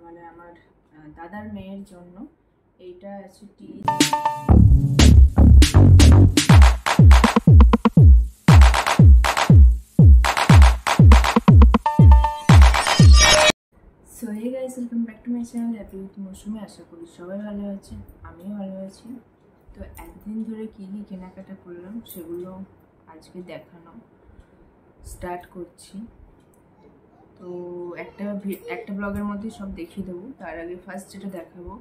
মানে আমার দাদার মেয়ের জন্য। এইটা আছে টি। So hey guys, welcome back to my channel happy with Mousumi. আশা করি সবাই ভালো আছে, আমিও ভালো আছি। তো একদিন ধরে কী কী কেনাকাটা করলাম সেগুলো আজকে দেখানো স্টার্ট করছি। তো একটা ব্লগের মধ্যে সব দেখিয়ে দেবো। তার আগে ফার্স্ট যেটা দেখাবো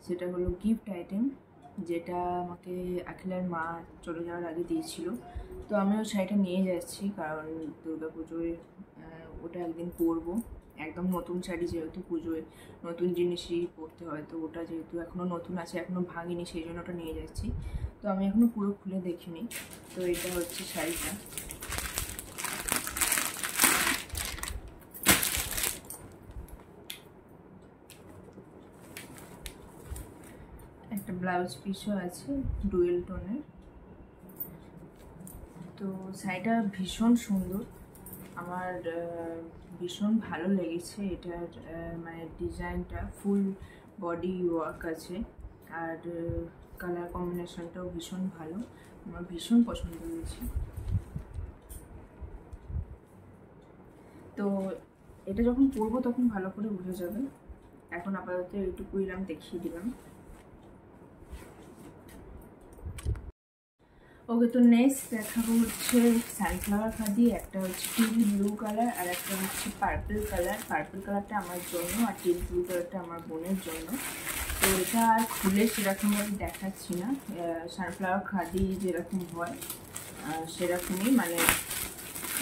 সেটা হলো গিফট আইটেম, যেটা আমাকে আখিলার মা চলে যাওয়ার আগে দিয়েছিল। তো আমিও শাড়িটা নিয়ে যাচ্ছি, কারণ দুর্গাপুজোয় ওটা একদিন পরবো। একদম নতুন শাড়ি, যেহেতু পুজোয় নতুন জিনিসই পরতে হয়, তো ওটা যেহেতু এখনও নতুন আছে, এখনও ভাঙিনি, সেই জন্য ওটা নিয়ে যাচ্ছি। তো আমি এখনও পুরো খুলে দেখিনি। তো এটা হচ্ছে শাড়িটা। একটা ব্লাউজ পিসও আছে ডুয়েল টোনের। তো শাড়িটা ভীষণ সুন্দর, আমার ভীষণ ভালো লেগেছে। এটার মানে ডিজাইনটা ফুল বডি ওয়ার্ক আছে, আর কালার কম্বিনেশনটাও ভীষণ ভালো, আমার ভীষণ পছন্দ হয়েছে। তো এটা যখন পরবো তখন ভালো করে বুঝে যাবে। এখন আপাতত এইটুকুই আমি দেখিয়ে দিলাম। ওকে, তো নেক্সট দেখাবো হচ্ছে সানফ্লাওয়ার খাদি। একটা হচ্ছে টিল ব্লু কালার আর একটা হচ্ছে পার্পল কালার। পার্পল কালারটা আমার জন্য আর টিল ব্লু কালারটা আমার বোনের জন্য। তো এটা আর খুলে সেরকমভাবে দেখাচ্ছি না, সানফ্লাওয়ার খাদি যেরকম হয় সেরকমই, মানে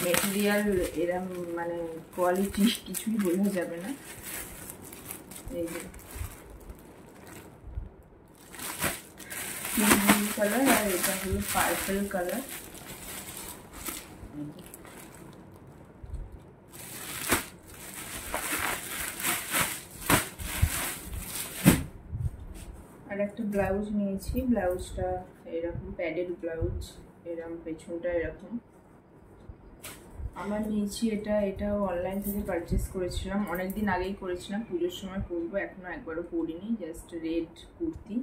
মেটেরিয়াল এরম মানে কোয়ালিটি কিছুই বোঝা যাবে না। এই যে টিল ব্লু কালার আর এটা হলো পার্পল কালার। আর একটা ব্লাউজ নিয়েছি, ব্লাউজটা এরকম প্যাডেড ব্লাউজ, এরকম পেছনটা এরকম। আমার নিয়েছি এটাও অনলাইন থেকে পারচেস করেছিলাম, অনেকদিন আগেই করেছিলাম, পুজোর সময় পরবো, এখনো একবারও পরিনি। Just red kurti.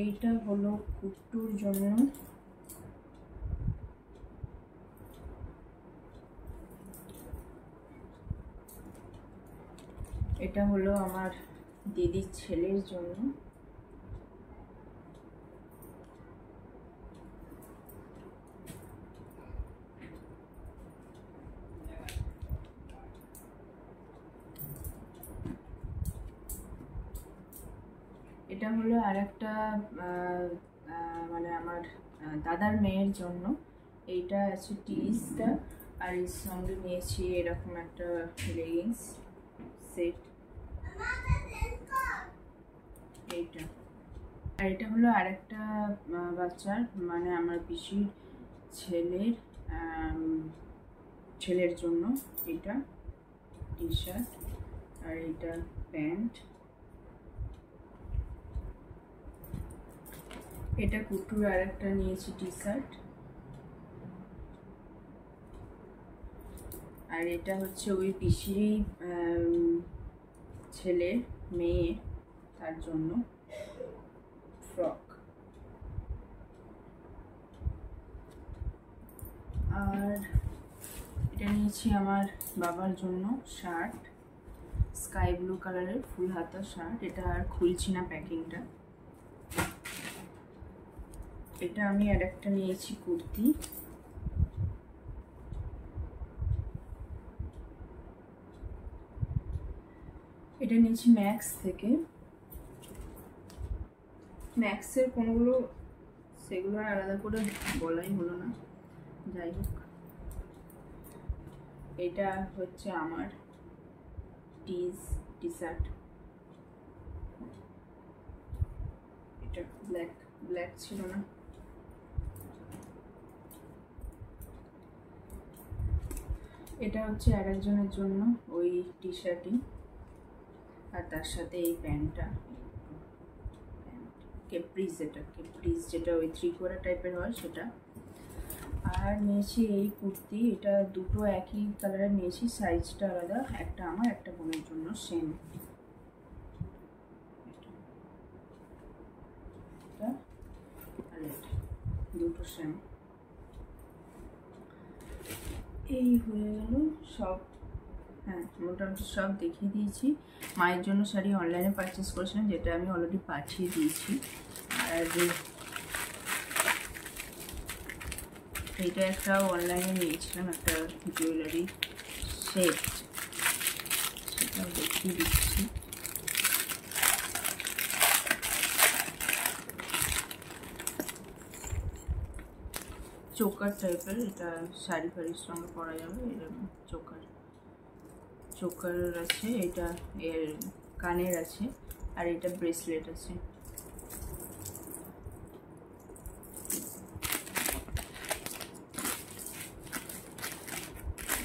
এইটা হলো কুট্টুর জন্য। এটা হলো আমার দিদির ছেলের জন্য। এটা হলো আর একটা মানে আমার দাদার মেয়ের জন্য। এইটা আছে টিসটা, আর এর সঙ্গে নিয়েছি এরকম একটা লেগিংস সেট। এইটা আর এটা হলো আর একটা বাচ্চার, মানে আমার পিসির ছেলের জন্য। এটা টি শার্ট আর এটা প্যান্ট। এটা কুটুর আর একটা নিয়েছি টি শার্ট। আর এটা হচ্ছে ওই পিসিরই ছেলে মেয়ে, তার জন্য ফ্রক। আর এটা নিয়েছি আমার বাবার জন্য শার্ট, স্কাই ব্লু কালারের ফুল হাতা শার্ট। এটা আর খুলছি না প্যাকিংটা। এটা আমি আর একটা নিয়েছি কুর্তি। এটা নিয়েছি ম্যাক্স থেকে। ম্যাক্সের কোনগুলো সেগুলো আর আলাদা করে বলাই হলো না, যাই হোক। এটা হচ্ছে আমার টি শার্ট। এটা ব্ল্যাক ছিল না। এটা হচ্ছে আর একজনের জন্য ওই টি শার্টই, আর তার সাথে এই প্যান্টটা। কেপ্রিস, যেটা ওই 3/4 টাইপের হয় সেটা। আর নিয়েছি এই কুর্তি, এটা দুটো একই কালারের নিয়েছি, সাইজটা আলাদা, একটা আমার একটা বোনের জন্য সেম। আর এটা দুটো সেম। এই হয়ে গেল সব। হ্যাঁ, মোটামুটি সব দেখিয়ে দিয়েছি। মায়ের জন্য শাড়ি অনলাইনে পারচেস করেছিলাম, যেটা আমি অলরেডি পাঠিয়ে দিয়েছি। আর এইটা একটা অনলাইনে নিয়েছিলাম, একটা জুয়েলারি সেট, সেটাও দেখিয়ে দিচ্ছি। চোকার টাইপের, এটা শাড়ি ফাড়ির সঙ্গে পরা যাবে, এরকম চোকার আছে, এটা এর কানের আছে, আর এটা ব্রেসলেট আছে।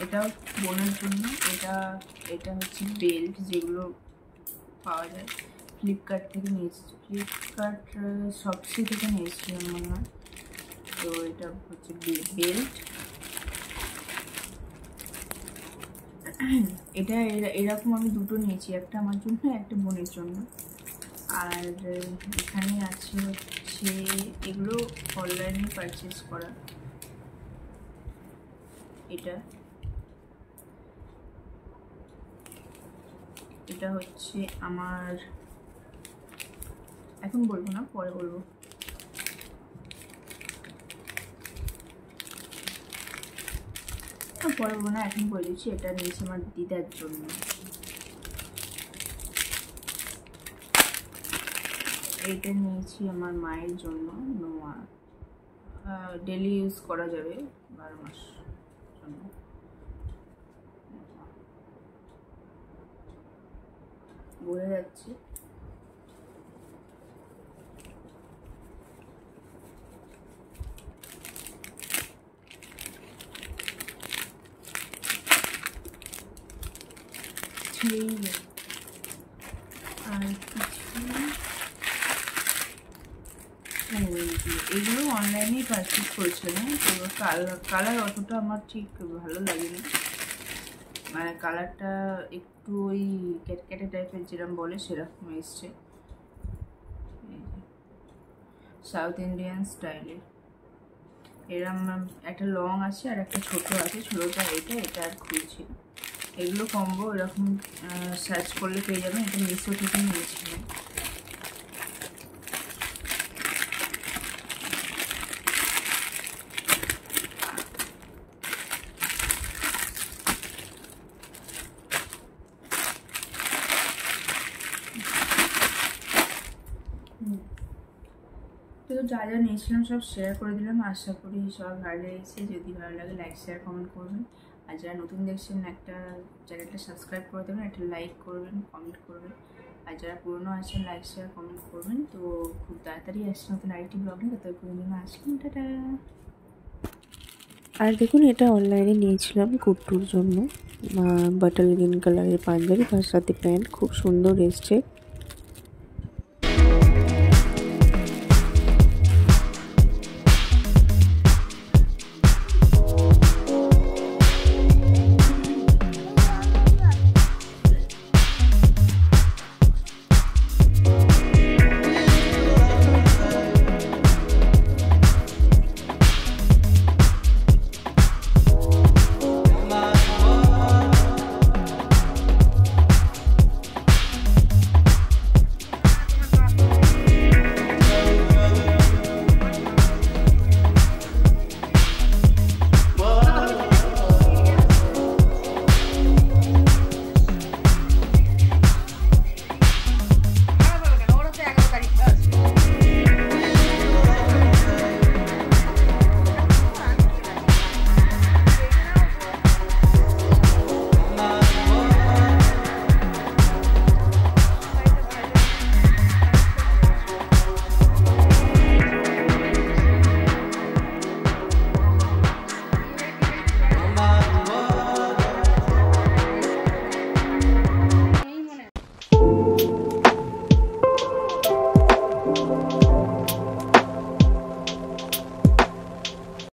এটাও বোনের জন্য। এটা হচ্ছে বেল্ট, যেগুলো পাওয়া যায় ফ্লিপকার্ট থেকে নিয়েছি, ফ্লিপকার্ট শপসি থেকে নিয়েছিলাম মনে হয়। তো এটা হচ্ছে বেল্ট। এটা এরকম আমি দুটো নিয়েছি, একটা আমার জন্য একটা বোনের জন্য। আর এখানে আছে হচ্ছে এগুলো অনলাইনে পারচেস করা। এটা হচ্ছে আমার, এখন বলবো না, পরে বলবো। পরে বলবো না, এখন বলে দিচ্ছি। এটা নিয়েছি আমার দিদার জন্য। এটা নিয়েছি আমার মায়ের জন্য, নোয়া, ডেলি ইউজ করা যাবে 12 মাস জন্য। বোঝা যাচ্ছে। আর এগুলো অনলাইনেই পারচেস করেছিলাম। তো কালার অতটা আমার ঠিক ভালো লাগেনি, মানে কালারটা একটু ওই ক্যাটক্যাটে টাইপের যেরকম বলে সেরকম এসছে, সাউথ ইন্ডিয়ান স্টাইলের। এরকম একটা লং আছে আর একটা ছোট আছে, ছোটটা এটা আর খুলছি। এগুলো কম্বো এরকম সার্চ করলে পেয়ে যাবেন। এটা মিশো থেকে নিয়েছিলাম। তো যা যা নিয়েছিলাম সব শেয়ার করে দিলাম, আশা করি সব ভালো লেগেছে। যদি ভালো লাগে লাইক শেয়ার কমেন্ট করবেন, আর যারা নতুন দেখছেন একটা চ্যানেলটা সাবস্ক্রাইব করে দেবেন, একটা লাইক করবেন, কমেন্ট করবেন। আর যারা পুরনো আছেন লাইক শেয়ার কমেন্ট করবেন। তো খুব তাড়াতাড়ি আসছে নতুন আরেকটি ব্লগ নিয়ে, ততক্ষণ জন্য আসবেন, টাটা। আর দেখুন, এটা অনলাইনে নিয়েছিলাম কুট্টুর জন্য, বাটার গ্রিন কালারের পাঞ্জাবি, তার সাথে প্যান্ট, খুব সুন্দর এসছে।